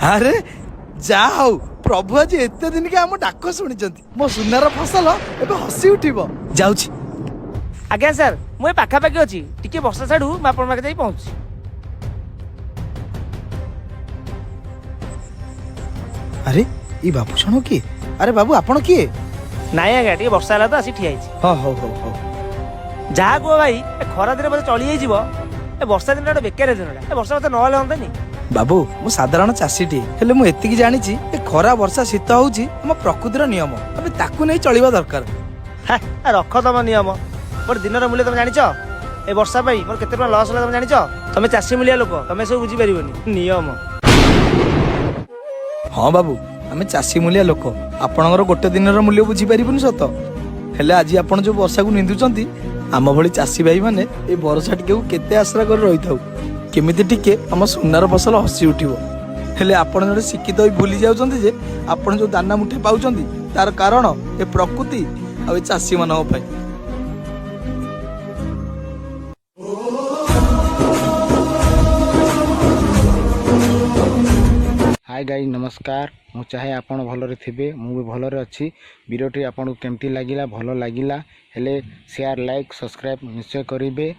अरे जा हौ प्रभु आज एते दिन के आम डाक शुणी मो सुनार फसल एबे हसी उठिबो जाउछि। आज्ञा सर मुझे पाखापाखि अच्छी टी वर्षा छाड़ू मुझे जाई पहुँच। अरे ई बाबू छणो किए? अरे बाबू आपण किए? नाई आज्ञा टी वर्षा है तो आसी ठिया हो हो हो हो जहाँ कह भाई ए खरा दिन बोले चली जाइए वर्षा दिन गोटे बेकार दिन वर्षा मत ना हाँ बाबू मु साधारण चाषीटी हेले मु एतिकी जानिछि ए खरा वर्षा शीत होउछि हम प्रकृतिर नियम अबे ताकू नै चलिबा दरकार। रख तुम नियम मोर दिन मूल्य तुम जानिच ए वर्षा पाई मोर केते लॉस होला तुम जानिच तुम चाषी मूलिया लोक तुम सब बुझी पारिबनी नियम। हाँ बाबू आमे चाषी मूलिया लोक आपणकर गोटे दिनर मूल्य बुझी पारिबनी सत हेले आज आपण जो वर्षा को निंदुचंती आम भली चाषी भाई माने ए वर्षा टिके केते आश्रा कर रही थाउ केमिति टिके हम सुनार फसल हसी उठिबो हेले आपण जड़े शिक्षित होई भूली जाउचंती जे आपण जो दाना मुठे पाउचंती तार कारण ए प्रकृति आ चाषी मानक पई। हाय गाइस नमस्कार मु चाहे आपण भलरे थिबे मु भी भलरे अच्छी वीडियोटी आपन केमती लागिला भल लागिला हेले शेयर लाइक सब्सक्राइब निश्चय करिवे।